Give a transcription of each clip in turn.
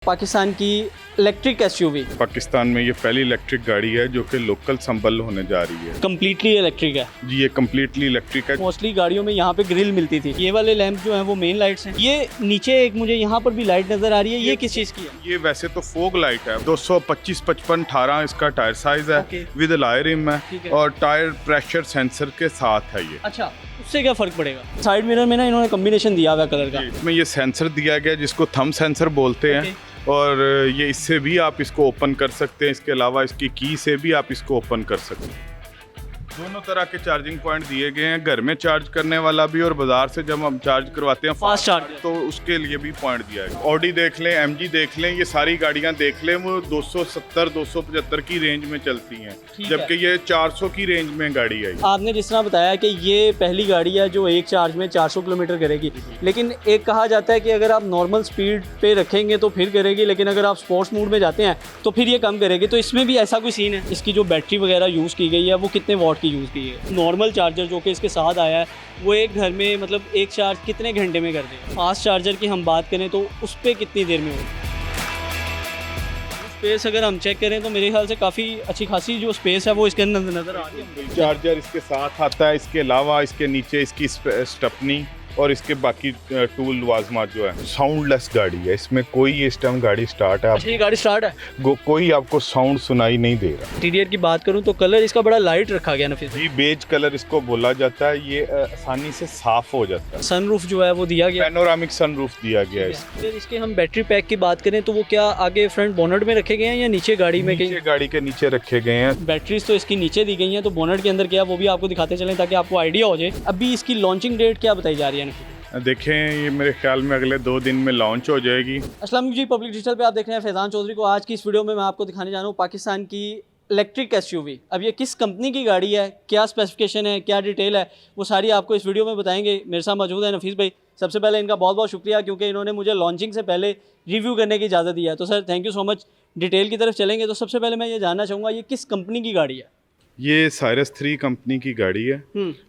पाकिस्तान की electric SUV Pakistan में ये पहली इलेक्ट्रिक गाड़ी है जो कि लोकल संबल होने जा रही है। कम्प्लीटली इलेक्ट्रिक है। जी ये कम्प्लीटली इलेक्ट्रिक है। मोस्टली गाड़ियों में यहाँ पे ग्रिल मिलती थी। ये वाले लैंप जो हैं वो मेन लाइट्स हैं। ये नीचे एक मुझे यहाँ पर भी लाइट नजर आ रही है, ये किस चीज़ की है? ये वैसे तो फोग लाइट है। 225 55 18 इसका टायर साइज है। Okay. विद अलॉय रिम ठीक है। है और टायर प्रेशर सेंसर के साथ है ये। अच्छा, उससे क्या फ़र्क पड़ेगा? साइड मिरर में ना इन्होंने कम्बिनेशन दिया हुआ है कलर का। इसमें ये सेंसर दिया गया जिसको थंब सेंसर बोलते हैं। और ये इससे भी आप इसको ओपन कर सकते हैं। इसके अलावा इसकी की से भी आप इसको ओपन कर सकते हैं। दोनों तरह के चार्जिंग पॉइंट दिए गए हैं, घर में चार्ज करने वाला भी और बाजार से जब हम चार्ज करवाते हैं फास्ट चार्जर, तो उसके लिए भी पॉइंट दिया है। ऑडी देख लें, एमजी देख लें, ये सारी गाड़ियां देख लें, वो 270 275 की रेंज में चलती हैं, जबकि ये 400 की रेंज में गाड़ी है। आपने जिस तरह बताया कि ये पहली गाड़ी है जो एक चार्ज में 400 किलोमीटर करेगी, लेकिन एक कहा जाता है कि अगर आप नॉर्मल स्पीड पे रखेंगे तो फिर करेगी, लेकिन अगर आप स्पोर्ट्स मोड में जाते हैं तो फिर ये कम करेगी। तो इसमें भी ऐसा कोई सीन है? इसकी जो बैटरी वगैरह यूज़ की गई है वो कितने वॉट की यूज़ की है? नॉर्मल चार्जर जो कि इसके साथ आया है वो एक घर में मतलब एक चार्ज कितने घंटे में कर देगा? फास्ट चार्जर की हम बात करें तो उस पर कितनी देर में होगी? स्पेस अगर हम चेक करें तो मेरे ख्याल से काफ़ी अच्छी खासी जो स्पेस है वो इसके अंदर नज़र आ रही है। चार्जर इसके साथ आता है। इसके अलावा इसके नीचे इसकी स्टेपनी और इसके बाकी टूल वाजमात जो है। साउंडलेस गाड़ी है, इसमें कोई इस टाइम गाड़ी स्टार्ट है। अच्छा, ये गाड़ी स्टार्ट है, कोई आपको साउंड सुनाई नहीं दे रहा। इंटीरियर की बात करूं तो कलर इसका बड़ा लाइट रखा गया ना। फिर जी बेज कलर इसको बोला जाता है। ये आसानी से साफ हो जाता है। सनरूफ जो है वो दिया गया, पैनोरामिक सनरूफ दिया गया है। फिर इसके हम बैटरी पैक की बात करें तो वो क्या आगे फ्रंट बोनट में रखे गए हैं या नीचे गाड़ी में? नीचे गाड़ी के नीचे रखे गए हैं। बैटरीज तो इसकी नीचे दी गई हैं, तो बोनट के अंदर क्या वो भी आपको दिखाते चलें ताकि आपको आइडिया हो जाए। अभी इसकी लॉन्चिंग डेट क्या बताई जा रही है? देखें, ये मेरे ख्याल में अगले 2 दिन में लॉन्च हो जाएगी। अस्सलाम वालेकुम जी, पब्लिक डिजिटल पे आप देख रहे हैं फैज़ान चौधरी को। आज की इस वीडियो में मैं आपको दिखाने जा रहा हूँ पाकिस्तान की इलेक्ट्रिक एसयूवी। अब ये किस कंपनी की गाड़ी है, क्या स्पेसिफिकेशन है, क्या डिटेल है, वो सारी आपको इस वीडियो में बताएंगे। मेरे साथ मौजूद है नफीस भाई। सबसे पहले इनका बहुत बहुत शुक्रिया क्योंकि इन्होंने मुझे लॉन्चिंग से पहले रिव्यू करने की इजाज़त दी है। तो sir thank you so much. Detail की तरफ चलेंगे तो सबसे पहले मैं ये जानना चाहूँगा ये किस कंपनी की गाड़ी है? ये साइरस 3 कंपनी की गाड़ी है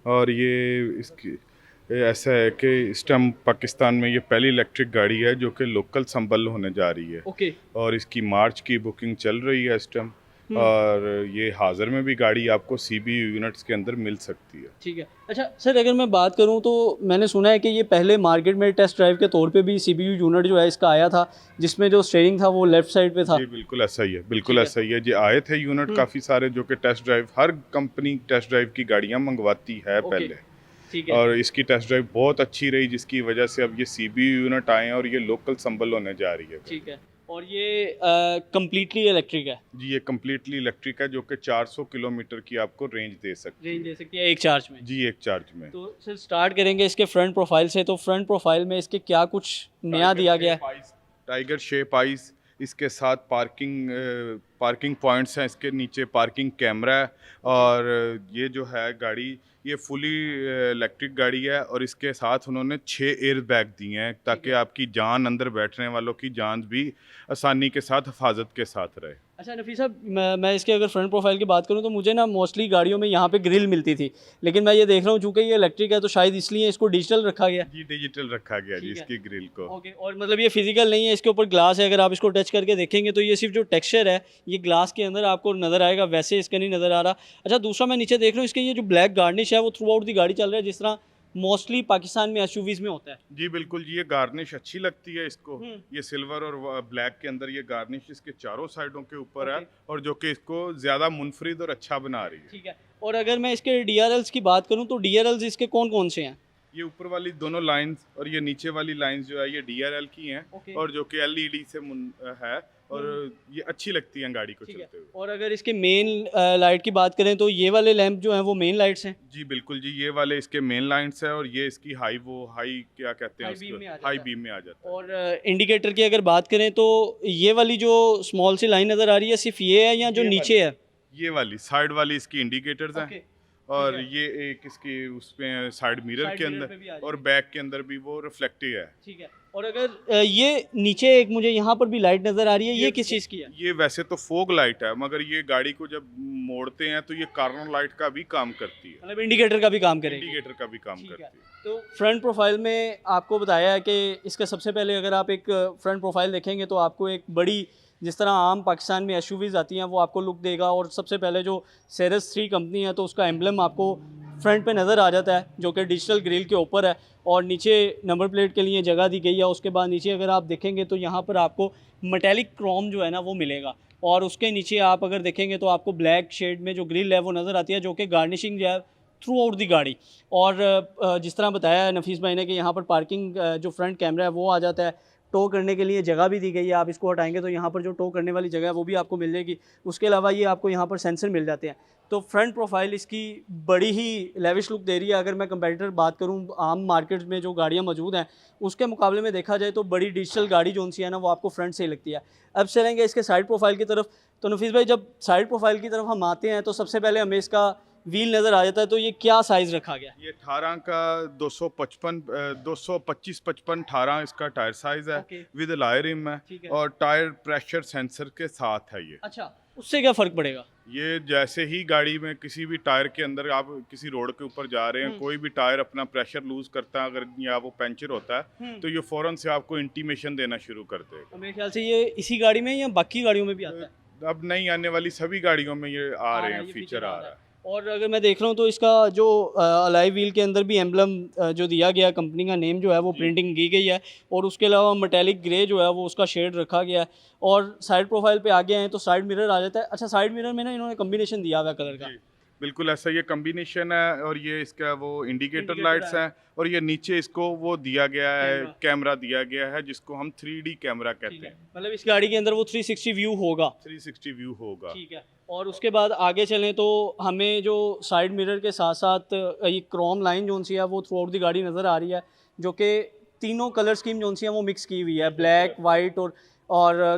और ये इसकी ऐसा है कि इस टाइम पाकिस्तान में ये पहली इलेक्ट्रिक गाड़ी है जो कि लोकल संबल होने जा रही है। ओके। और इसकी मार्च की बुकिंग चल रही है इस टाइम। और ये हाजिर में भी गाड़ी आपको सीबीयू यूनिट्स के अंदर मिल सकती है। ठीक है। अच्छा सर, अगर मैं बात करूं तो मैंने सुना है कि ये पहले मार्केट में टेस्ट ड्राइव के तौर पे भी सीबीयू यूनिट जो है इसका आया था, जिसमें जो स्टीयरिंग था वो लेफ्ट साइड पे था। जी बिल्कुल ऐसा ही है, बिल्कुल ऐसा ही है। जी आए थे यूनिट काफ़ी सारे जो कि टेस्ट ड्राइव, हर कंपनी टेस्ट ड्राइव की गाड़ियाँ मंगवाती है पहले। ठीक है। और इसकी टेस्ट ड्राइव बहुत अच्छी रही जिसकी वजह से अब ये सीबीयू यूनिट आए हैं और ये लोकल संबल होने जा रही है। ठीक है। और ये कम्प्लीटली इलेक्ट्रिक है? जी ये कम्प्लीटली इलेक्ट्रिक है जो कि 400 किलोमीटर की आपको रेंज दे सकती है। एक चार्ज में? जी एक चार्ज में। तो सर स्टार्ट करेंगे इसके फ्रंट प्रोफाइल से। तो फ्रंट प्रोफाइल में इसके क्या कुछ नया दिया गया है? टाइगर शेप आइस, इसके साथ पार्किंग पॉइंट्स हैं, इसके नीचे पार्किंग कैमरा है। और ये जो है गाड़ी ये फुली इलेक्ट्रिक गाड़ी है और इसके साथ उन्होंने 6 एयर बैग दिए हैं ताकि आपकी जान, अंदर बैठने वालों की जान भी आसानी के साथ, हिफाजत के साथ रहे। अच्छा नफीस साहब, मैं इसके अगर फ्रंट प्रोफाइल की बात करूं तो मुझे ना मोस्टली गाड़ियों में यहाँ पे ग्रिल मिलती थी, लेकिन मैं ये देख रहा हूँ चूँकि ये इलेक्ट्रिक है तो शायद इसलिए इसको डिजिटल रखा गया। जी डिजिटल रखा गया जी इसकी ग्रिल को। ओके। और मतलब ये फिजिकल नहीं है, इसके ऊपर ग्लास है। अगर आप इसको टच करके देखेंगे तो ये सिर्फ जो टेक्सचर है ये ग्लास के अंदर आपको नज़र आएगा, वैसे इसका नहीं नज़र आ रहा। अच्छा दूसरा मैं नीचे देख रहा हूँ इसके ये जो ब्लैक गार्निश है वो थ्रू आउट दी गाड़ी चल रहा है, जिस तरह मोस्टली पाकिस्तान में एसयूवीज में होता है। जी बिल्कुल जी, ये गार्निश अच्छी लगती है इसको। ये सिल्वर और ब्लैक के अंदर ये गार्निश इसके चारों साइडों के ऊपर है और जो कि इसको ज़्यादा मुनफरिद और अच्छा बना रही है। ठीक है। और अगर मैं इसके डीआरएल्स की बात करूं तो डीआरएल्स इसके कौन कौन से हैं? ये ऊपर वाली दोनों लाइंस और ये नीचे वाली लाइंस जो है ये डीआरएल की हैं और जो कि एलईडी से है और ये अच्छी लगती हैं गाड़ी को चलते हुए। और अगर इसके मेन लाइट की बात करें तो ये वाले लैंप जो हैं वो मेन लाइट्स हैं? जी बिल्कुल जी, ये वाले इसके मेन लाइट्स हैं और ये इसकी हाई क्या कहते हैं उसको, हाई बीम में आ जाता है। और इंडिकेटर की अगर बात करें तो ये वाली जो स्मॉल सी लाइन नज़र आ रही है सिर्फ ये है या जो नीचे है? ये वाली साइड वाली इसकी इंडिकेटर्स हैं और ये एक इसकी उसमें साइड मिरर के अंदर और बैक के अंदर भी वो रिफ्लेक्टिव है। ठीक है। और अगर ये नीचे एक मुझे यहाँ पर भी लाइट नज़र आ रही है, ये किस चीज़ की है? ये वैसे तो फोग लाइट है, मगर ये गाड़ी को जब मोड़ते हैं तो ये कॉर्नर लाइट का भी काम करती है, मतलब इंडिकेटर का भी काम करेगी। इंडिकेटर का भी काम ठीक करती है। है। तो फ्रंट प्रोफाइल में आपको बताया है कि इसका सबसे पहले अगर आप एक फ्रंट प्रोफाइल देखेंगे तो आपको एक बड़ी, जिस तरह आम पाकिस्तान में एसयूवीज़ आती हैं, वो आपको लुक देगा। और सबसे पहले जो सेरेस 3 कंपनी है तो उसका एम्बलम आपको फ्रंट पे नज़र आ जाता है, जो कि डिजिटल ग्रिल के ऊपर है। और नीचे नंबर प्लेट के लिए जगह दी गई है। उसके बाद नीचे अगर आप देखेंगे तो यहाँ पर आपको मेटेलिक क्रोम जो है ना वो मिलेगा। और उसके नीचे आप अगर देखेंगे तो आपको ब्लैक शेड में जो ग्रिल है वो नज़र आती है, जो कि गार्निशिंग जो है थ्रू आउट दी गाड़ी। और जिस तरह बताया है नफीस भाई ने कि यहाँ पर पार्किंग जो फ्रंट कैमरा है वो आ जाता है। टो करने के लिए जगह भी दी गई है, आप इसको हटाएंगे तो यहाँ पर जो टो करने वाली जगह है वो भी आपको मिल जाएगी। उसके अलावा ये आपको यहाँ पर सेंसर मिल जाते हैं। तो फ्रंट प्रोफाइल इसकी बड़ी ही लेविश लुक दे रही है। अगर मैं कंपैरेटर बात करूँ आम मार्केट में जो गाड़ियाँ मौजूद हैं उसके मुकाबले में देखा जाए तो बड़ी डिजिटल गाड़ी जो सी है ना वो आपको फ्रंट से ही लगती है। अब चलेंगे इसके साइड प्रोफाइल की तरफ। तो नफीस भाई जब साइड प्रोफाइल की तरफ हम आते हैं तो सबसे पहले हमें इसका व्हील नज़र आ जाता है। तो ये क्या साइज़ रखा गया? ये 18 का 225-55 18 इसका टायर साइज है, Okay. विद अलॉय रिम है, ठीक है। और टायर प्रेशर सेंसर के साथ है ये। अच्छा, उससे क्या फ़र्क पड़ेगा? ये जैसे ही गाड़ी में किसी भी टायर के अंदर आप किसी रोड के ऊपर जा रहे हैं, कोई भी टायर अपना प्रेशर लूज करता है अगर या वो पंचर होता है तो ये फौरन से आपको इंटीमेशन देना शुरू कर देगा। मेरे ख्याल से ये इसी गाड़ी में या बाकी गाड़ियों में भी आता है? अब नहीं आने वाली सभी गाड़ियों में ये आ रहे हैं, ये फीचर आ रहा है। और अगर मैं देख रहा हूँ तो इसका जो अलाई व्हील के अंदर भी एम्बलम जो दिया गया है, कंपनी का नेम जो है वो प्रिंटिंग की गई है। और उसके अलावा मेटेलिक ग्रे जो है वो उसका शेड रखा गया है। और साइड प्रोफाइल पे आगे हैं तो साइड मिरर आ जाता है। अच्छा, साइड मिरर में ना इन्होंने कम्बिनेशन दिया हुआ है कलर का। जी, बिल्कुल ऐसा ये कम्बिनेशन है। और ये इसका वो इंडिकेटर इंडिकेटर लाइट्स है। हैं, और ये नीचे इसको वो दिया गया है, कैमरा। कैमरा दिया गया है जिसको हम 3D कैमरा ठीक कहते है, हैं। मतलब इस गाड़ी के अंदर वो 360 व्यू होगा। 360 व्यू होगा। ठीक है। और उसके बाद आगे चलें तो हमें जो साइड मिरर के साथ साथ ये क्रोम लाइन जो सी है वो थ्रू आउट दी गाड़ी नज़र आ रही है, जो कि तीनों कलर स्कीम जो सी है वो मिक्स की हुई है, ब्लैक, वाइट और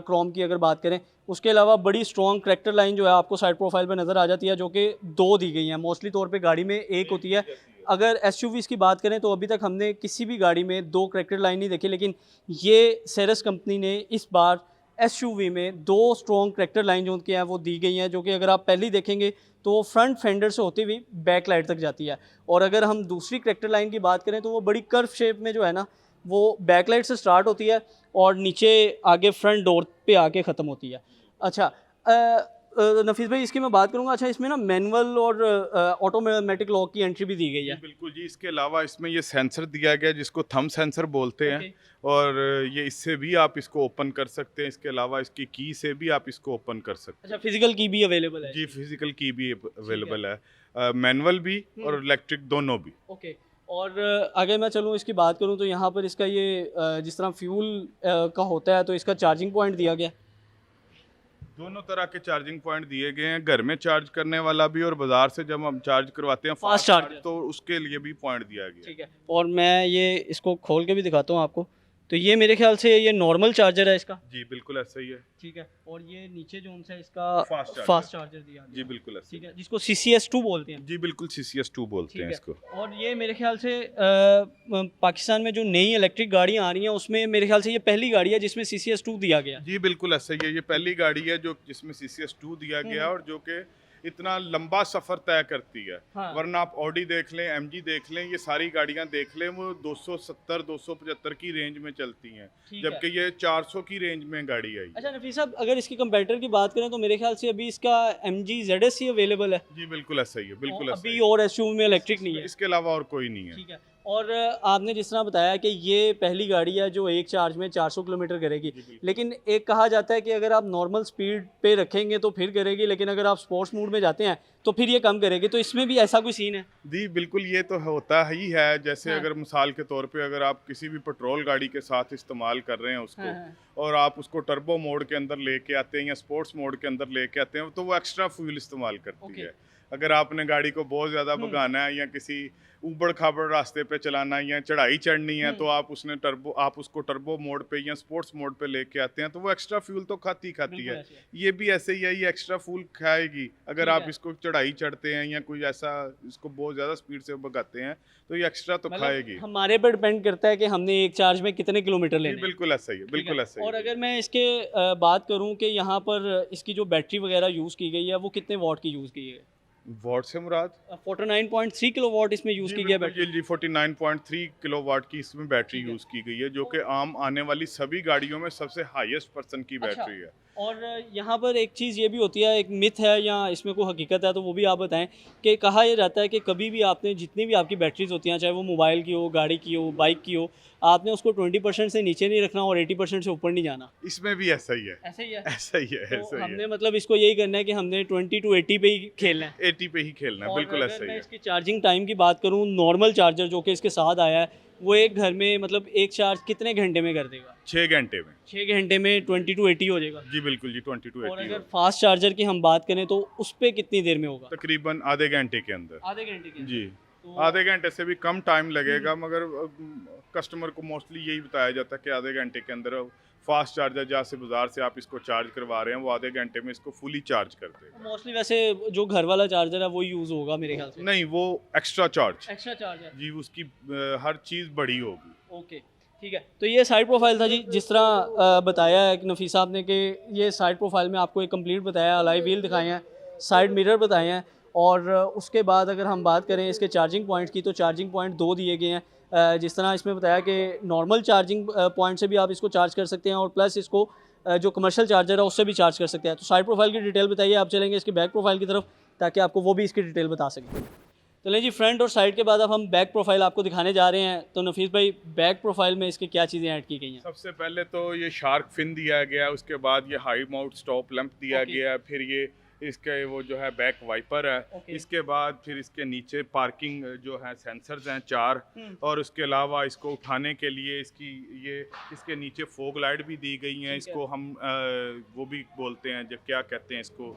क्रोम की अगर बात करें। उसके अलावा बड़ी स्ट्रॉन्ग करैक्टर लाइन जो है आपको साइड प्रोफाइल पे नज़र आ जाती है, जो कि 2 दी गई हैं। मोस्टली तौर पे गाड़ी में एक होती है। अगर एसयूवीज़ की बात करें तो अभी तक हमने किसी भी गाड़ी में 2 करैक्टर लाइन नहीं देखी, लेकिन ये सेरेस कंपनी ने इस बार एसयूवी में 2 स्ट्रॉन्ग करैक्टर लाइन जो उनके हैं वो दी गई हैं, जो कि अगर आप पहली देखेंगे तो फ्रंट फेंडर से होती हुई बैक लाइट तक जाती है। और अगर हम दूसरी करैक्टर लाइन की बात करें तो वो बड़ी कर्व शेप में जो है ना वो बैक लाइट से स्टार्ट होती है और नीचे आगे फ्रंट डोर पे आके ख़त्म होती है। अच्छा, नफीस भाई इसकी मैं बात करूँगा। अच्छा, इसमें ना मैनुअल और ऑटोमेटिक लॉक की एंट्री भी दी गई है। बिल्कुल जी, इसके अलावा इसमें ये सेंसर दिया गया है जिसको थंब सेंसर बोलते हैं। Okay. और ये इससे भी आप इसको ओपन कर सकते हैं। इसके अलावा इसकी की से भी आप इसको ओपन कर सकते अच्छा, फिजिकल की भी अवेलेबल है? हैं। जी, फिजिकल की भी अवेलेबल है, मैनुअल भी और इलेक्ट्रिक दोनों भी। ओके। और अगर मैं चलूँ इसकी बात करूँ तो यहाँ पर इसका ये जिस तरह फ्यूल का होता है तो इसका चार्जिंग पॉइंट दिया गया है। दोनों तरह के चार्जिंग पॉइंट दिए गए हैं, घर में चार्ज करने वाला भी और बाजार से जब हम चार्ज करवाते हैं फास्ट चार्जर, तो उसके लिए भी पॉइंट दिया गया है। ठीक है। और मैं ये इसको खोल के भी दिखाता हूँ आपको। तो ये मेरे ख्याल से ये नॉर्मल चार्जर है इसका। जी बिल्कुल ऐसा ही है। ठीक है। और ये नीचे जो उनसे इसका फास्ट चार्जर दिया गया। जी बिल्कुल ऐसा। ठीक है, जिसको CCS2 बोलते हैं। जी बिल्कुल, CCS2 बोलते हैं ठीक इसको। है। और ये मेरे ख्याल से पाकिस्तान में जो नई इलेक्ट्रिक गाड़ियाँ आ रही हैं उसमें मेरे ख्याल से ये पहली गाड़ी है जिसमें CCS2 दिया गया है। जी बिल्कुल ऐसा ही है। ये पहली गाड़ी है जो जिसमें CCS2 दिया गया और जो कि इतना लंबा सफ़र तय करती है। हाँ। वरना आप ऑडी देख लें, MG देख लें, ये सारी गाड़ियां देख लें, वो 270-275 की रेंज में चलती हैं, ठीक है। जबकि ये 400 की रेंज में गाड़ी आई। अच्छा नफीस साहब, अगर इसकी कंपैरेटर की बात करें तो मेरे ख्याल से अभी इसका MG ZS ही अवेलेबल है। जी बिल्कुल ऐसा ही है, बिल्कुल ऐसा अभी ही है। और एसयूवी में इलेक्ट्रिक नहीं है। इसके अलावा और कोई नहीं है। ठीक है। और आपने जिस तरह बताया कि ये पहली गाड़ी है जो एक चार्ज में 400 किलोमीटर करेगी, लेकिन एक कहा जाता है कि अगर आप नॉर्मल स्पीड पे रखेंगे तो फिर करेगी, लेकिन अगर आप स्पोर्ट्स मूड में जाते हैं तो फिर ये कम करेगी। तो इसमें भी ऐसा कोई सीन है? जी बिल्कुल, ये तो होता ही है। जैसे हाँ। अगर मिसाल के तौर पे अगर आप किसी भी पेट्रोल गाड़ी के साथ इस्तेमाल कर रहे हैं उसको, हाँ, हाँ। और आप उसको टर्बो मोड के अंदर लेके आते हैं या स्पोर्ट्स मोड के अंदर लेके आते हैं तो वो एक्स्ट्रा फ्यूल इस्तेमाल करती है। अगर आपने गाड़ी को बहुत ज़्यादा भगाना है या किसी ऊबड़ खाबड़ रास्ते पे चलाना है या चढ़ाई चढ़नी है तो आप उसको टर्बो मोड पे या स्पोर्ट्स मोड पे लेके आते हैं तो वो एक्स्ट्रा फ्यूल तो खाती है। ये भी ऐसे ही है, ये एक्स्ट्रा फ्यूल खाएगी। अगर आप इसको चढ़ाई चढ़ते हैं या कोई ऐसा इसको बहुत ज़्यादा स्पीड से भगाते हैं तो ये एक्स्ट्रा तो खाएगी। हमारे पर डिपेंड करता है कि हमने एक चार्ज में कितने किलोमीटर लेने हैं। बिल्कुल ऐसा ही है, बिल्कुल ऐसा ही है। और अगर मैं इसके बात करूं कि यहाँ पर इसकी जो बैटरी वगैरह यूज़ की गई है वो कितने वॉट की यूज़ की है? वॉट से मुराद 49.3 किलोवाट इसमें यूज़ की गई है बैटरी। जी 49.3 किलोवाट की इसमें बैटरी यूज़ की गई है जो कि आम आने वाली सभी गाड़ियों में सबसे हाईएस्ट पर्सन की बैटरी है। और यहाँ पर एक चीज़ ये भी होती है, एक मिथ है या इसमें कोई हकीकत है तो वो भी आप बताएं कि कहा यह जाता है कि कभी भी आपने जितनी भी आपकी बैटरीज होती हैं, चाहे वो मोबाइल की हो, गाड़ी की हो, बाइक की हो, आपने उसको 20% से नीचे नहीं रखना और 80% से ऊपर नहीं जाना। इसमें भी ऐसा ही है, ऐसा ही है, ऐसा ही है, तो ऐसा ही हमने है। मतलब इसको यही करना है कि हमने 20 to 80 पे ही खेलना है, 80 पे ही खेलना है, बिल्कुल ऐसा ही मैं है। इसकी चार्जिंग टाइम की बात करूँ, नॉर्मल चार्जर जो कि इसके साथ आया है वो एक घर में मतलब एक चार्ज कितने घंटे में कर देगा? 6 घंटे में। 6 घंटे में 20 to 80 हो जाएगा। जी बिल्कुल जी, 20 to 80। और अगर फास्ट चार्जर की हम बात करें तो उस पर कितनी देर में होगा? तकरीबन आधे घंटे के अंदर। आधे घंटे के जी तो आधे घंटे से भी कम टाइम लगेगा, मगर कस्टमर को मोस्टली यही बताया जाता है कि आधे घंटे के अंदर फास्ट चार्जर जहाँ से बाजार से आप इसको चार्ज करवा रहे हैं वो आधे घंटे में इसको फुली चार्ज कर देगा। मोस्टली वैसे जो घर वाला चार्जर है वो यूज़ होगा मेरे ख्याल से। नहीं, वो एक्स्ट्रा चार्ज। एक्स्ट्रा चार्जर जी, उसकी हर चीज़ बड़ी होगी। ओके ठीक है। तो ये साइड प्रोफाइल था जी, जिस तरह बताया है कि नफीस साहब ने कि ये साइड प्रोफाइल में आपको एक कंप्लीट बताया, अलॉय व्हील दिखाए हैं, साइड मिरर बताए हैं और उसके बाद अगर हम बात करें इसके चार्जिंग पॉइंट्स की तो चार्जिंग पॉइंट 2 दिए गए हैं। जिस तरह इसमें बताया कि नॉर्मल चार्जिंग पॉइंट से भी आप इसको चार्ज कर सकते हैं और प्लस इसको जो कमर्शियल चार्जर है उससे भी चार्ज कर सकते हैं। तो साइड प्रोफाइल की डिटेल बताइए, आप चलेंगे इसकी बैक प्रोफाइल की तरफ ताकि आपको वो भी इसकी डिटेल बता सकें। चलें जी, फ्रंट और साइड के बाद अब हम बैक प्रोफाइल आपको दिखाने जा रहे हैं। तो नफीस भाई, बैक प्रोफाइल में इसकी क्या चीज़ें ऐड की गई हैं? सबसे पहले तो ये शार्क फिन दिया गया, उसके बाद ये हाई माउंट स्टॉप लैंप दिया गया, फिर ये इसके वो जो है बैक वाइपर है, इसके बाद फिर इसके नीचे पार्किंग जो है सेंसर्स हैं 4 और उसके अलावा इसको उठाने के लिए इसके नीचे फोग लाइट भी दी गई हैं। इसको हम वो भी बोलते हैं, जब क्या कहते हैं इसको,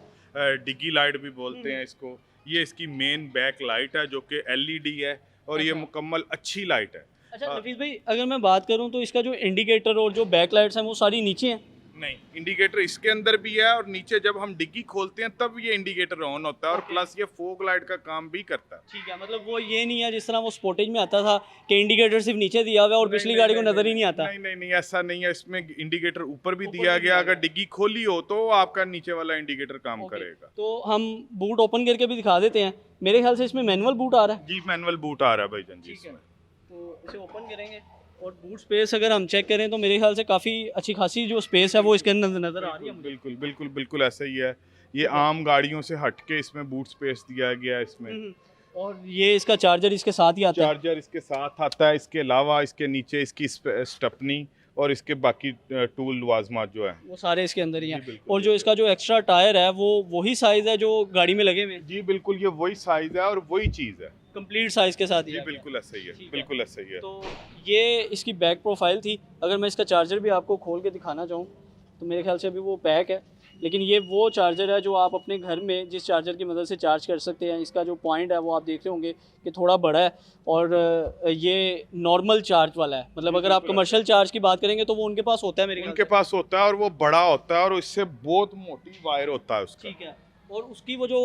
डिगी लाइट भी बोलते हैं इसको। ये इसकी मेन बैक लाइट है जो कि LED है और ये मुकम्मल अच्छी लाइट है। अच्छा नफीस भाई, अगर मैं बात करूं तो इसका जो इंडिकेटर और जो बैक लाइट्स हैं वो सारी नीचे हैं? नहीं, इंडिकेटर इसके अंदर भी है और नीचे जब हम डिग्गी खोलते हैं तब ये इंडिकेटर ऑन होता है और प्लस ये फोग लाइट का काम भी करता है। ठीक है, मतलब वो ये नहीं है जिस तरह वो स्पोर्टेज में आता था कि इंडिकेटर सिर्फ नीचे दिया हुआ है और पिछली गाड़ी को नजर ही नहीं आता। नहीं, ऐसा नहीं है। इसमें इंडिकेटर ऊपर भी दिया गया, अगर डिग्गी खोली हो तो आपका नीचे वाला इंडिकेटर काम करेगा। तो हम बूट ओपन करके भी दिखा देते हैं। मेरे ख्याल से इसमें मैनुअल बूट आ रहा है। जी, मैनुअल बूट आ रहा है भाईजान जी इसमें। तो इसे ओपन करेंगे और बूट स्पेस अगर हम चेक करें तो मेरे ख्याल से काफ़ी अच्छी खासी जो स्पेस है वो इसके अंदर नज़र आ रही है। बिल्कुल ऐसा ही है। ये आम गाड़ियों से हटके इसमें बूट स्पेस दिया गया है इसमें। और ये इसका चार्जर इसके साथ ही आता है। चार्जर इसके साथ आता है। इसके अलावा इसके नीचे इसकी स्टेपनी और इसके बाकी टूल लवाजमात जो है वो सारे इसके अंदर ही हैं। और जो इसका जो एक्स्ट्रा टायर है वो वही साइज़ है जो गाड़ी में लगे हुए हैं? जी बिल्कुल, ये वही साइज़ है और वही चीज़ है, कंप्लीट साइज़ के साथ ही। बिल्कुल ऐसा ही है, बिल्कुल ऐसा ही है। तो ये इसकी बैक प्रोफाइल थी। अगर मैं इसका चार्जर भी आपको खोल के दिखाना चाहूँ तो मेरे ख्याल से अभी वो पैक है, लेकिन ये वो चार्जर है जो आप अपने घर में जिस चार्जर की मदद से चार्ज कर सकते हैं। इसका जो पॉइंट है वो आप देख रहे होंगे कि थोड़ा बड़ा है और ये नॉर्मल चार्ज वाला है। मतलब अगर आप कमर्शियल चार्ज की बात करेंगे तो वो उनके पास होता है, मेरे उनके पास होता है और वो बड़ा होता है और इससे बहुत मोटी वायर होता है उसका। ठीक है। और उसकी वो जो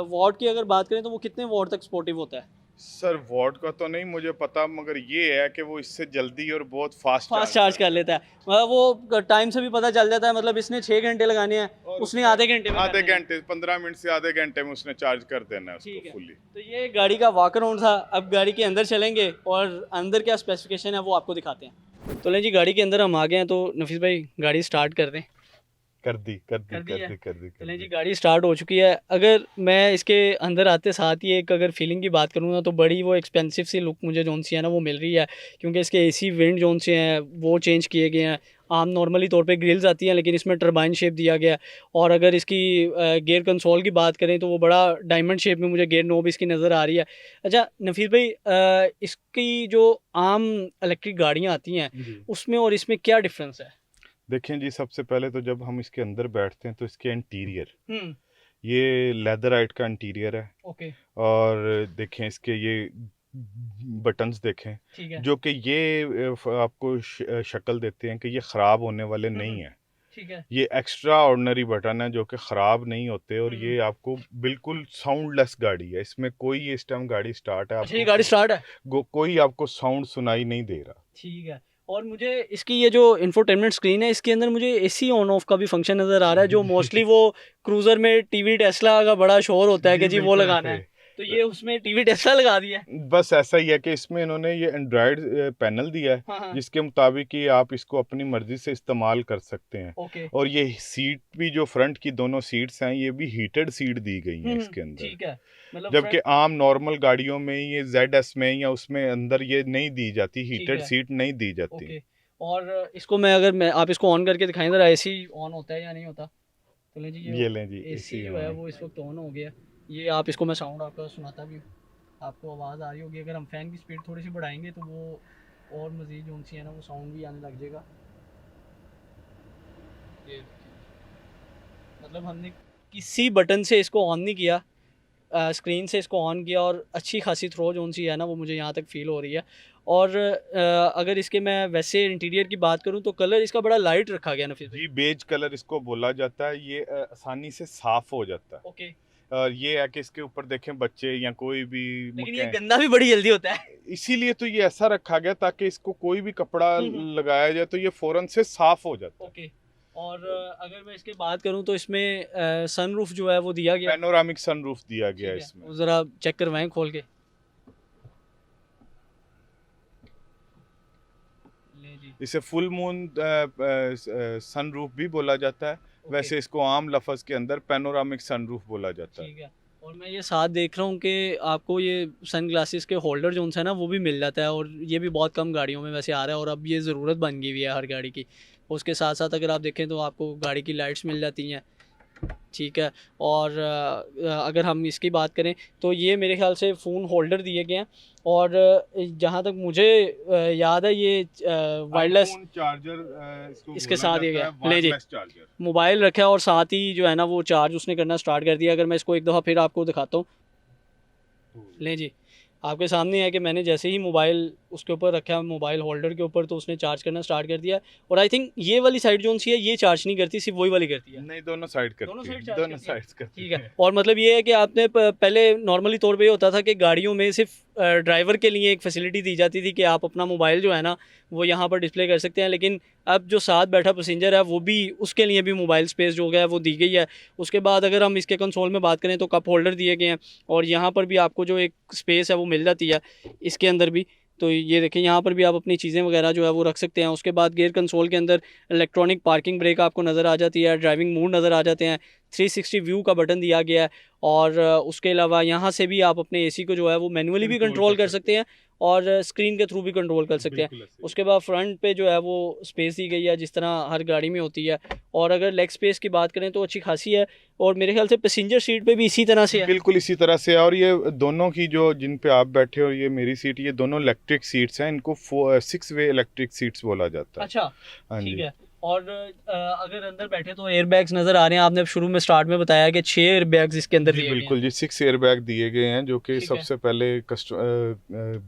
वॉट की अगर बात करें तो वो कितने वॉट तक सपोर्टिव होता है? सर वॉट का तो नहीं मुझे पता, मगर ये है कि वो इससे जल्दी और बहुत फास्ट चार्ज कर लेता है। मतलब वो टाइम से भी पता चल जाता है। मतलब इसने 6 घंटे लगाने हैं, उसने आधे घंटे 15 मिनट से आधे घंटे में उसने चार्ज कर देना है उसको फुली। तो ये गाड़ी का वॉक अराउंड था। अब गाड़ी के अंदर चलेंगे और अंदर क्या स्पेसिफिकेशन है वो आपको दिखाते हैं। तो लें जी, गाड़ी के अंदर हम आ गए हैं। तो नफीस भाई गाड़ी स्टार्ट कर दें। कर दी चलें जी, गाड़ी स्टार्ट हो चुकी है। अगर मैं इसके अंदर आते साथ ही एक अगर फीलिंग की बात करूँ ना तो बड़ी वो एक्सपेंसिव सी लुक मुझे जोन सी है ना वो मिल रही है, क्योंकि इसके AC विंड जोन से हैं वो चेंज किए गए हैं। आम नॉर्मली तौर पे ग्रिल्स आती हैं लेकिन इसमें टर्बाइन शेप दिया गया है। और अगर इसकी गियर कंसोल की बात करें तो वो बड़ा डायमंड शेप में मुझे गियर नोब इसकी नज़र आ रही है। अच्छा नफीस भाई, इसकी जो आम इलेक्ट्रिक गाड़ियाँ आती हैं उसमें और इसमें क्या डिफरेंस है? देखें जी, सबसे पहले तो जब हम इसके अंदर बैठते हैं तो इसके इंटीरियर, हम्म। ये लेदराइट का इंटीरियर है। ओके। और देखें इसके ये बटन्स देखें, ठीक है। जो कि ये आपको शक्ल देते हैं कि ये ख़राब होने वाले नहीं हैं। ठीक है। ये एक्स्ट्रा ऑर्डिनरी बटन है जो कि ख़राब नहीं होते, और ये आपको बिल्कुल साउंडलेस गाड़ी है। इसमें कोई, इस टाइम गाड़ी स्टार्ट है, अच्छा, ये आपको गाड़ी स्टार्ट है। कोई आपको साउंड सुनाई नहीं दे रहा। ठीक है। और मुझे इसकी ये जो इंफोटेनमेंट स्क्रीन है, इसके अंदर मुझे एसी ऑन ऑफ का भी फंक्शन नज़र आ रहा है, जो मोस्टली वो क्रूज़र में टीवी टेस्ला का बड़ा शोर होता है कि जी वो बिल्कुल लगाना ऐसे। है, तो ये उसमें टीवी टेस्ला लगा दिया है। बस ऐसा ही है कि इसमें इन्होंने ये एंड्रॉयड पैनल दिया है, हाँ हाँ। जिसके मुताबिक ये आप इसको अपनी मर्जी से इस्तेमाल कर सकते हैं। ओके। और ये सीट भी, जो फ्रंट की दोनों सीट्स हैं, ये भी हीटेड सीट दी गई हैं इसके अंदर। ठीक है। मतलब जबकि आम नॉर्मल गाड़ियों में, ये ZS में या उसमें अंदर ये नहीं दी जाती, हीटेड है। सीट नहीं दी जाती। ओके। और इसको मैं आप इसको ऑन करके दिखाएं जरा, एसी ऑन होता है या नहीं होता। तो लें जी, ये लें जी, एसी AC जो है on। वो इस वक्त ऑन हो गया। ये आप इसको, मैं साउंड आपका सुनाता भी हूँ, आपको आवाज़ आ रही होगी। अगर हम फ़ैन की स्पीड थोड़ी सी बढ़ाएंगे तो वो और मज़ीद जो सी है ना, वो साउंड भी आने लग जाएगा। ये मतलब हमने किसी बटन से इसको ऑन नहीं किया, स्क्रीन से इसको ऑन किया, और अच्छी खासी थ्रो जो सी है ना, वो मुझे यहाँ तक फ़ील हो रही है। और अगर इसके मैं वैसे इंटीरियर की बात करूँ तो कलर इसका बड़ा लाइट रखा गया ना फिर। जी, बेज कलर इसको बोला जाता है। ये आसानी से साफ हो जाता है। ओके। और ये है कि इसके ऊपर देखें बच्चे या कोई भी लेकिन ये गंदा भी बड़ी जल्दी होता है। इसीलिए तो ये ऐसा रखा गया ताकि इसको कोई भी कपड़ा लगाया जाए तो ये फौरन से साफ हो जाता है। ओके। और अगर मैं इसके बात करूं तो इसमें सनरूफ जो है वो दिया गया, पैनोरामिक सनरूफ दिया गया है इसमें। वो ज़रा चेक करवाएं खोल के। ले जी। इसे फुल मून सनरूफ भी बोला जाता है। वैसे इसको आम लफ्ज़ के अंदर पैनोरामिक सनरूफ बोला जाता है। ठीक है। और मैं ये साथ देख रहा हूँ कि आपको ये सन ग्लासेस के होल्डर जो है ना, वो भी मिल जाता है, और ये भी बहुत कम गाड़ियों में वैसे आ रहा है, और अब ये ज़रूरत बन गई हुई है हर गाड़ी की। उसके साथ साथ अगर आप देखें तो आपको गाड़ी की लाइट्स मिल जाती हैं। ठीक है। और अगर हम इसकी बात करें तो ये मेरे ख्याल से फ़ोन होल्डर दिए गए हैं, और जहाँ तक मुझे याद है ये वायरलेस चार्जर इसके साथ दिया गया है। ले जी, मोबाइल रखा है और साथ ही जो है ना वो चार्ज उसने करना स्टार्ट कर दिया। अगर मैं इसको एक दफ़ा फिर आपको दिखाता हूँ, ले जी, आपके सामने है कि मैंने जैसे ही मोबाइल उसके ऊपर रखा, मोबाइल होल्डर के ऊपर, तो उसने चार्ज करना स्टार्ट कर दिया। और आई थिंक ये वाली साइड जो सी है ये चार्ज नहीं करती, सिर्फ वही वाली करती है। नहीं, दोनों साइड करती है। दोनों साइड करती है। ठीक है। और मतलब ये है कि आपने पहले नॉर्मली तौर पे ये होता था कि गाड़ियों में सिर्फ ड्राइवर के लिए एक फैसिलिटी दी जाती थी कि आप अपना मोबाइल जो है ना वो यहाँ पर डिस्प्ले कर सकते हैं, लेकिन अब जो साथ बैठा पैसेंजर है वो भी, उसके लिए भी मोबाइल स्पेस जो है वो दी गई है। उसके बाद अगर हम इसके कंसोल में बात करें तो कप होल्डर दिए गए हैं, और यहाँ पर भी आपको जो एक स्पेस है वो मिल जाती है इसके अंदर भी। तो ये देखें, यहाँ पर भी आप अपनी चीज़ें वगैरह जो है वो रख सकते हैं। उसके बाद गियर कंसोल के अंदर इलेक्ट्रॉनिक पार्किंग ब्रेक आपको नज़र आ जाती है, ड्राइविंग मोड नज़र आ जाते हैं, 360 व्यू का बटन दिया गया है, और उसके अलावा यहाँ से भी आप अपने एसी को जो है वो मैनुअली भी कंट्रोल कर सकते हैं, और स्क्रीन के थ्रू भी कंट्रोल कर सकते हैं। उसके बाद फ्रंट पे जो है वो स्पेस दी गई है जिस तरह हर गाड़ी में होती है, और अगर लेग स्पेस की बात करें तो अच्छी खासी है, और मेरे ख्याल से पैसेंजर सीट पे भी इसी तरह से है। बिल्कुल इसी तरह से है। और ये दोनों की जो, जिन पे आप बैठे हो, ये मेरी सीट, ये दोनों इलेक्ट्रिक सीट्स हैं। इनको 6 वे इलेक्ट्रिक सीट्स बोला जाता है। अच्छा, हाँ ठीक जी। है। और अगर अंदर बैठे तो एयर बैग्स नज़र आ रहे हैं। आपने शुरू में स्टार्ट में बताया कि 6 एयर बैग्स इसके अंदर जी दिए गए हैं। बिल्कुल जी, 6 एयर बैग दिए गए हैं, जो कि ठीक है। सबसे पहले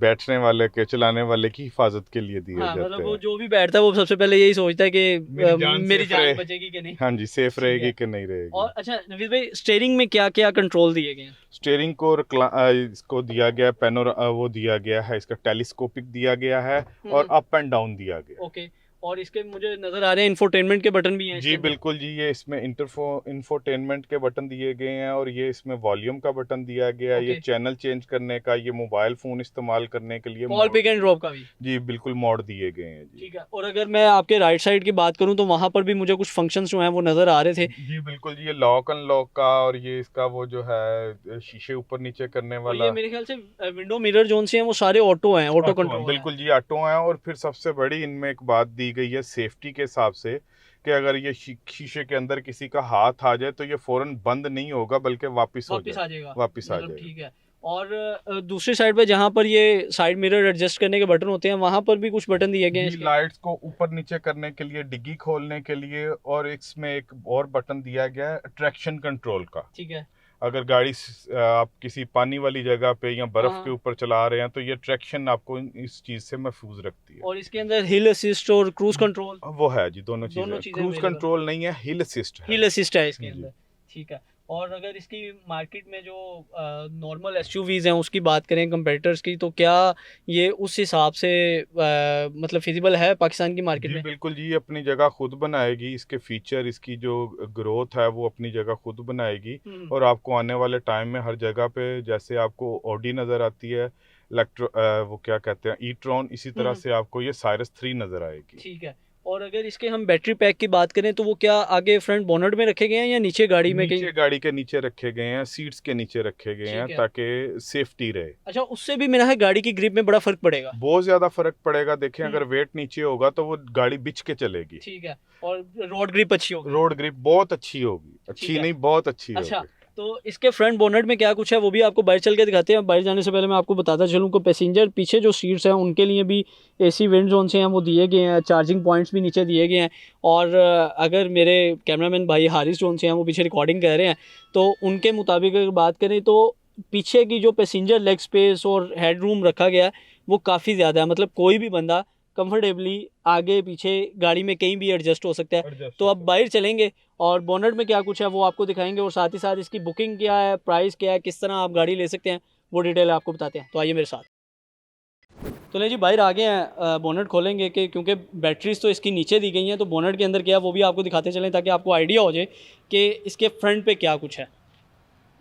बैठने वाले के, चलाने वाले की हिफाजत के लिए दिए हाँ, जाते मतलब वो हैं। जो भी बैठता है वो सबसे पहले यही सोचता है कि मेरी safe जान रहे। बचेगी कि नहीं। हाँ जी, सेफ ठीक रहेगी है। कि नहीं रहेगी। और अच्छा नवीद भाई, स्टीयरिंग में क्या क्या कंट्रोल दिए गए हैं? स्टीयरिंग को इसको दिया गया वो दिया गया है, इसका टेलीस्कोपिक दिया गया है, और अप एंड डाउन दिया गया। ओके। और इसके मुझे नज़र आ रहे हैं इंफोटेनमेंट के बटन भी हैं जी बिल्कुल जी, ये इसमें इंफोटेनमेंट के बटन दिए गए हैं, और ये इसमें वॉल्यूम का बटन दिया गया है, ये चैनल चेंज करने का, ये मोबाइल फ़ोन इस्तेमाल करने के लिए कॉल पिक एंड ड्रॉप का भी। जी बिल्कुल मोड दिए गए हैं जी। ठीक है। और अगर मैं आपके राइट साइड की बात करूं तो वहां पर भी मुझे कुछ फंक्शंस जो हैं वो नज़र आ रहे थे। जी बिल्कुल जी, ये लॉक अनलॉक का, और ये इसका वो जो है शीशे ऊपर नीचे करने और वाला। ये मेरे ख्याल से विंडो मिरर जोन से हैं वो सारे ऑटो हैं, ऑटो कंट्रोल। बिल्कुल जी, ऑटो हैं। और फिर सबसे बड़ी इनमें एक बात दी गई है सेफ्टी के हिसाब से, कि अगर ये शीशे के अंदर किसी का हाथ आ जाए तो ये फौरन बंद नहीं होगा, बल्कि वापस आ जाएगा। ठीक है। और दूसरी साइड पे जहाँ पर ये साइड मिरर एडजस्ट करने के बटन होते हैं वहाँ पर भी कुछ बटन दिए गए हैं इसके? लाइट्स को ऊपर नीचे करने के लिए, डिग्गी खोलने के लिए, और इसमें एक और बटन दिया गया है ट्रैक्शन कंट्रोल का। ठीक है। अगर गाड़ी आप किसी पानी वाली जगह पे या बर्फ हाँ। के ऊपर चला रहे हैं तो ये ट्रैक्शन आपको इस चीज से महफूज रखती है। और इसके अंदर हिल असिस्ट और क्रूज कंट्रोल वो है जी, दोनों दोनों चीजें। चीजें क्रूज available कंट्रोल नहीं है, हिल असिस्ट है। हिल असिस्ट है इसके जी। अंदर। ठीक है। और अगर इसकी मार्केट में जो नॉर्मल एसयूवीज हैं उसकी बात करें कंपेटिटर्स की, तो क्या ये उस हिसाब से मतलब फिजिबल है पाकिस्तान की मार्केट जी में? बिल्कुल जी, अपनी जगह खुद बनाएगी। इसके फीचर, इसकी जो ग्रोथ है वो अपनी जगह खुद बनाएगी। और आपको आने वाले टाइम में हर जगह पे, जैसे आपको ऑडी नज़र आती है, वो क्या कहते हैं, ई-ट्रॉन, इसी तरह से आपको ये साइरस 3 नज़र आएगी। ठीक है। और अगर इसके हम बैटरी पैक की बात करें तो वो क्या आगे फ्रंट बोनट में रखे गए हैं या नीचे गाड़ी में नीचे कहीं? गाड़ी के नीचे रखे गए हैं, सीट्स के नीचे रखे गए हैं ठीक है। ताकि सेफ्टी रहे। अच्छा, उससे भी मेरा है गाड़ी की ग्रिप में बड़ा फर्क पड़ेगा? बहुत ज्यादा फर्क पड़ेगा। देखें, अगर वेट नीचे होगा तो वो गाड़ी बिछ के चलेगी। ठीक है। और रोड ग्रिप अच्छी होगी? रोड ग्रिप बहुत अच्छी होगी, ठीक अच्छी है। नहीं, बहुत अच्छी अच्छा, होगी। तो इसके फ्रंट बोनट में क्या कुछ है वो भी आपको बाहर चल के दिखाते हैं। बाहर जाने से पहले मैं आपको बताता चलूँ कि पैसेंजर पीछे जो सीट्स हैं उनके लिए भी एसी विंड जोन से हैं वो दिए गए हैं, चार्जिंग पॉइंट्स भी नीचे दिए गए हैं। और अगर मेरे कैमरामैन भाई हारिस जोन से हैं वो पीछे रिकॉर्डिंग कर रहे हैं, तो उनके मुताबिक अगर बात करें तो पीछे की जो पैसेंजर लेग स्पेस और हेड रूम रखा गया है वो काफ़ी ज़्यादा है। मतलब कोई भी बंदा कंफर्टेबली आगे पीछे गाड़ी में कहीं भी एडजस्ट हो सकता है। तो अब बाहर चलेंगे और बोनट में क्या कुछ है वो आपको दिखाएंगे, और साथ ही साथ इसकी बुकिंग क्या है, प्राइस क्या है, किस तरह आप गाड़ी ले सकते हैं, वो डिटेल आपको बताते हैं। तो आइए मेरे साथ। तो ले जी, बाहर आ गए हैं, बोनट खोलेंगे कि क्योंकि बैटरीज तो इसकी नीचे दी गई हैं, तो बोनट के अंदर क्या है वो भी आपको दिखाते चलें ताकि आपको आइडिया हो जाए कि इसके फ्रंट पे क्या कुछ है।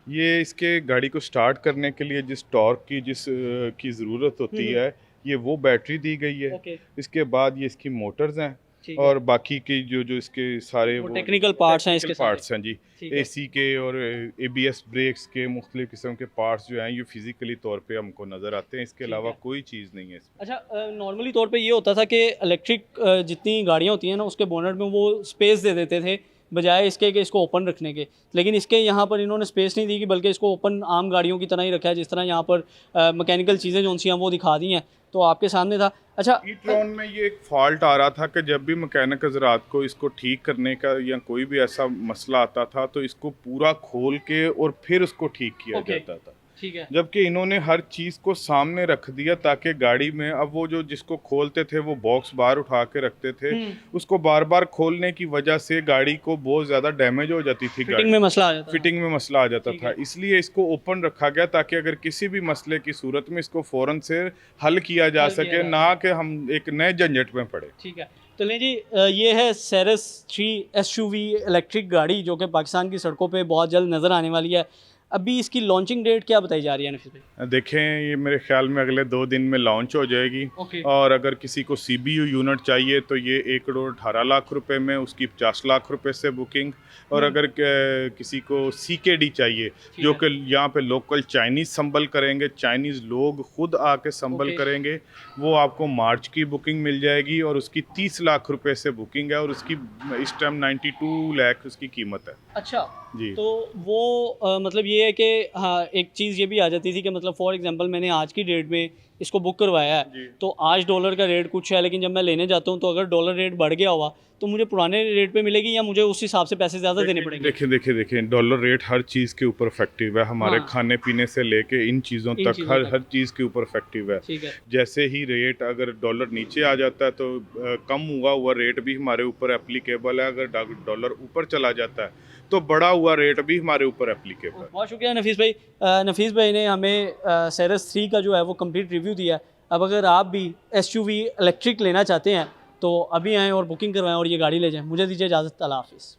ये इसके गाड़ी को स्टार्ट करने के लिए जिस टॉर्क की की ज़रूरत होती है, ये वो बैटरी दी गई है। ओके। इसके बाद ये इसकी मोटर्स हैं, ठीक है। और बाकी की जो इसके सारे वो टेक्निकल पार्ट्स हैं इसके पार्ट्स हैं जी। ठीक है। एसी के और एबीएस ब्रेक्स के मुख्तलिफ किस्म के पार्ट्स जो हैं ये फिजिकली तौर पे हमको नज़र आते हैं। इसके ठीक अलावा है। कोई चीज़ नहीं है इसमें। अच्छा, नॉर्मली तौर पे ये होता था कि इलेक्ट्रिक जितनी गाड़ियाँ होती हैं ना उसके बोनट में वो स्पेस दे देते थे बजाय इसके कि इसको ओपन रखने के, लेकिन इसके यहाँ पर इन्होंने स्पेस नहीं दी कि बल्कि इसको ओपन आम गाड़ियों की तरह ही रखा है, जिस तरह यहाँ पर मैकेनिकल चीज़ें जो सी हैं वो दिखा दी हैं, तो आपके सामने था। अच्छा, ई-ट्रॉन में ये एक फॉल्ट आ रहा था कि जब भी मैकेनिक हजरात को इसको ठीक करने का या कोई भी ऐसा मसला आता था तो इसको पूरा खोल के और फिर उसको ठीक किया जाता था। ठीक है। जबकि इन्होंने हर चीज़ को सामने रख दिया ताकि गाड़ी में, अब वो जो जिसको खोलते थे वो बॉक्स बाहर उठा के रखते थे, उसको बार बार खोलने की वजह से गाड़ी को बहुत ज़्यादा डैमेज हो जाती थी, फिटिंग में मसला आ जाता था। फिटिंग में मसला आ जाता था। इसलिए इसको ओपन रखा गया ताकि अगर किसी भी मसले की सूरत में इसको फ़ौरन से हल किया जा सके, ना कि हम एक नए झंझट में पड़े। ठीक है। तो लें जी, ये है सेरेस 3 एसयूवी इलेक्ट्रिक गाड़ी जो कि पाकिस्तान की सड़कों पे बहुत जल्द नज़र आने वाली है। अभी इसकी लॉन्चिंग डेट क्या बताई जा रही है नफीस भाई? देखें, ये मेरे ख्याल में अगले 2 दिन में लॉन्च हो जाएगी। ओके। और अगर किसी को CBU यूनिट चाहिए तो ये 1,18,00,000 रुपए में, उसकी 50 लाख रुपए से बुकिंग। और अगर किसी को CKD चाहिए, जो कि यहाँ पे लोकल चाइनीज़ संभल करेंगे, चाइनीज़ लोग खुद आके संभल करेंगे, वो आपको मार्च की बुकिंग मिल जाएगी और उसकी 30 लाख रुपए से बुकिंग है और उसकी इस टाइम 92 लाख उसकी कीमत है। अच्छा जी। तो वो मतलब ये है कि हाँ, एक चीज़ ये भी आ जाती थी कि मतलब फॉर एग्जांपल मैंने आज की डेट में इसको बुक करवाया है तो आज डॉलर का रेट कुछ है, लेकिन जब मैं लेने जाता हूँ तो अगर डॉलर रेट बढ़ गया हुआ तो मुझे पुराने रेट पे मिलेगी या मुझे उस हिसाब से पैसे ज़्यादा देने पड़ेंगे? देखें, डॉलर रेट हर चीज़ के ऊपर इफेक्टिव है। हमारे खाने पीने से लेके इन चीज़ों तक हर चीज़ के ऊपर इफेक्टिव है। ठीक है। जैसे ही रेट अगर डॉलर नीचे आ जाता है तो कम हुआ रेट भी हमारे ऊपर एप्लीकेबल है। अगर डॉलर ऊपर चला जाता है तो बढ़ा हुआ रेट भी हमारे ऊपर एप्लीकेबल है। बहुत शुक्रिया नफीस भाई। नफीस भाई ने हमें सेरेस 3 का जो है वो कंप्लीट रिव्यू दिया। अब अगर आप भी एसयूवी इलेक्ट्रिक लेना चाहते हैं तो अभी आएँ और बुकिंग करवाएं और ये गाड़ी ले जाएं। मुझे दीजिए इजाज़त। अल्लाह हाफिज़।